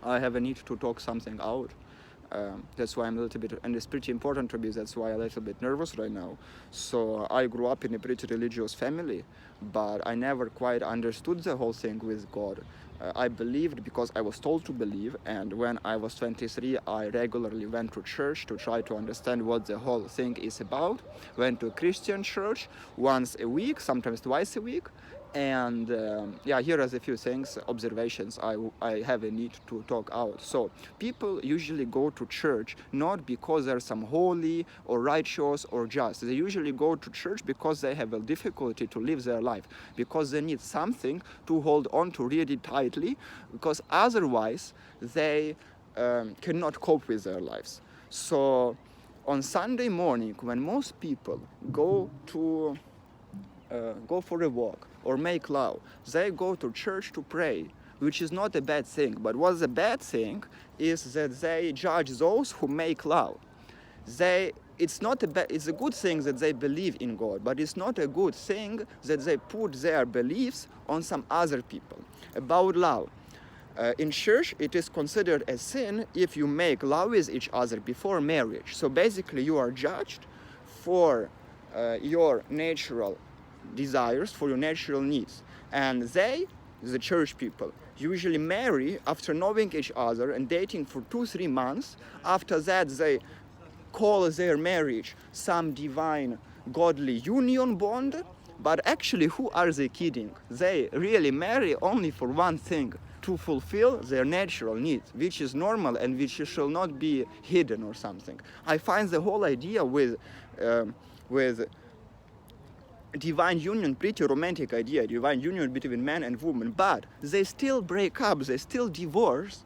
I have a need to talk something out. That's why I'm a little bit, and it's pretty important to me, that's why I'm a little bit nervous right now. So I grew up in a pretty religious family, but I never quite understood the whole thing with God. I believed because I was told to believe, and when I was 23, I regularly went to church to try to understand what the whole thing is about. Went to a Christian church once a week, sometimes twice a week, and yeah, here are a few things, observations I have a need to talk out. So people usually go to church not because they're some holy or righteous or just. They usually go to church because they have a difficulty to live their life, because they need something to hold on to really tightly, because otherwise they cannot cope with their lives. So on Sunday morning, when most people go for a walk or make love, they go to church to pray, which is not a bad thing. But what's a bad thing is that they judge those who make love. It's a good thing that they believe in God, but it's not a good thing that they put their beliefs on some other people about love. In church, it is considered a sin if you make love with each other before marriage. So basically, you are judged for your natural desires, for your natural needs. And they, the church people, usually marry after knowing each other and dating for 2-3 months. After that, they call their marriage some divine godly union bond. But actually, who are they kidding? They really marry only for one thing: to fulfill their natural needs, which is normal and which shall not be hidden or something. I find the whole idea with divine union pretty romantic idea, divine union between man and woman, but they still break up, they still divorce,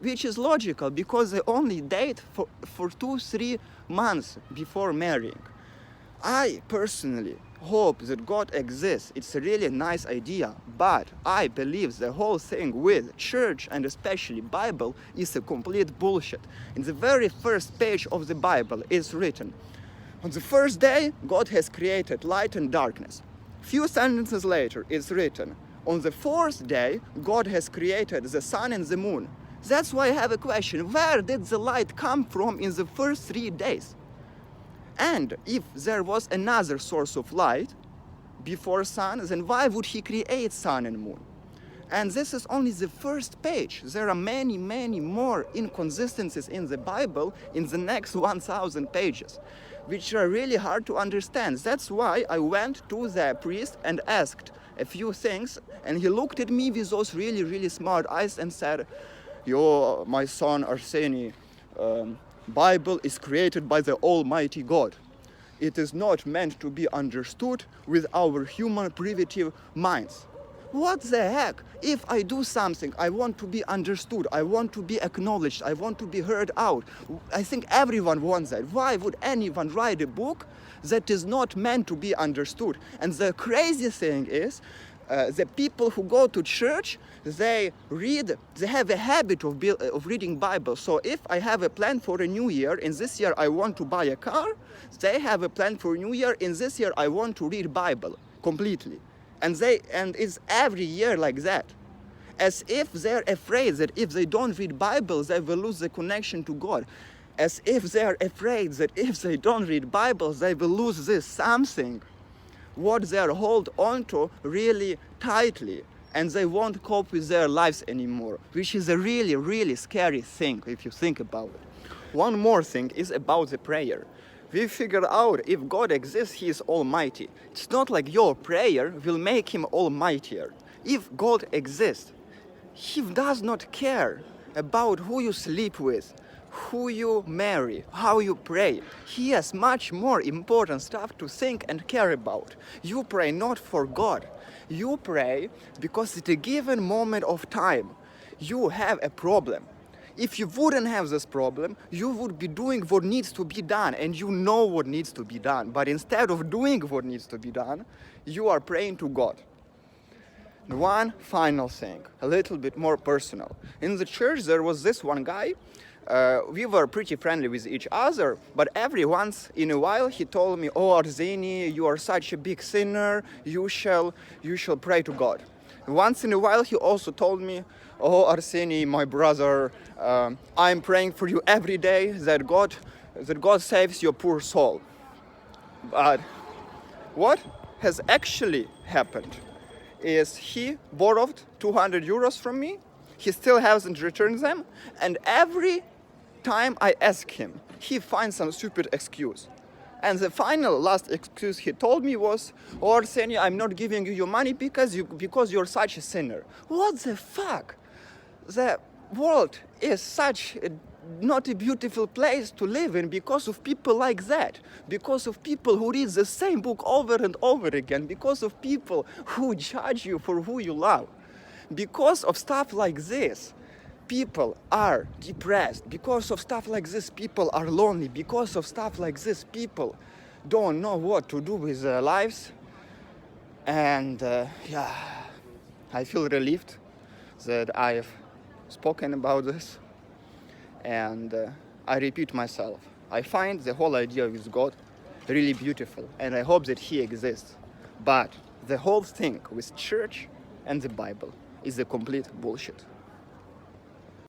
which is logical because they only date for 2-3 months before marrying. I personally hope that God exists. It's a really nice idea, but I believe the whole thing with church and especially Bible is a complete bullshit. In the very first page of the Bible is written, on the first day, God has created light and darkness. Few sentences later, it's written, on the fourth day, God has created the sun and the moon. That's why I have a question. Where did the light come from in the first 3 days? And if there was another source of light before sun, then why would he create sun and moon? And this is only the first page. There are many, many more inconsistencies in the Bible in the next 1,000 pages, which are really hard to understand. That's why I went to the priest and asked a few things, and he looked at me with those really, really smart eyes and said, "Yo, my son Arseny, Bible is created by the Almighty God. It is not meant to be understood with our human primitive minds." What the heck? If I do something, I want to be understood, I want to be acknowledged, I want to be heard out. I think everyone wants that. Why would anyone write a book that is not meant to be understood? And the crazy thing is, the people who go to church, they have a habit of reading Bible. So if I have a plan for a new year, in this year I want to buy a car, they have a plan for a new year, in this year I want to read Bible completely. And it's every year like that. As if they're afraid that if they don't read Bible, they will lose the connection to God. As if they're afraid that if they don't read Bible, they will lose this something, what they hold on to really tightly, and they won't cope with their lives anymore, which is a really, really scary thing if you think about it. One more thing is about the prayer. We figure out if God exists, He is almighty. It's not like your prayer will make Him almightier. If God exists, He does not care about who you sleep with, who you marry, how you pray. He has much more important stuff to think and care about. You pray not for God. You pray because at a given moment of time, you have a problem. If you wouldn't have this problem, you would be doing what needs to be done, and you know what needs to be done. But instead of doing what needs to be done, you are praying to God. One final thing, a little bit more personal. In the church, there was this one guy. We were pretty friendly with each other, but every once in a while he told me, "Oh, Arseny, you are such a big sinner. You shall pray to God." Once in a while he also told me, oh Arseny, my brother, I'm praying for you every day that God saves your poor soul. But what has actually happened is he borrowed 200 euros from me, he still hasn't returned them, and every time I ask him, he finds some stupid excuse. And the final last excuse he told me was, oh Arseny, I'm not giving you your money because you're such a sinner. What the fuck? The world is such a not a beautiful place to live in because of people like that, because of people who read the same book over and over again, because of people who judge you for who you love. Because of stuff like this, people are depressed. Because of stuff like this, people are lonely. Because of stuff like this, people don't know what to do with their lives. And yeah, I feel relieved that I've spoken about this. And I repeat myself, I find the whole idea with God really beautiful, and I hope that He exists. But the whole thing with church and the Bible is a complete bullshit.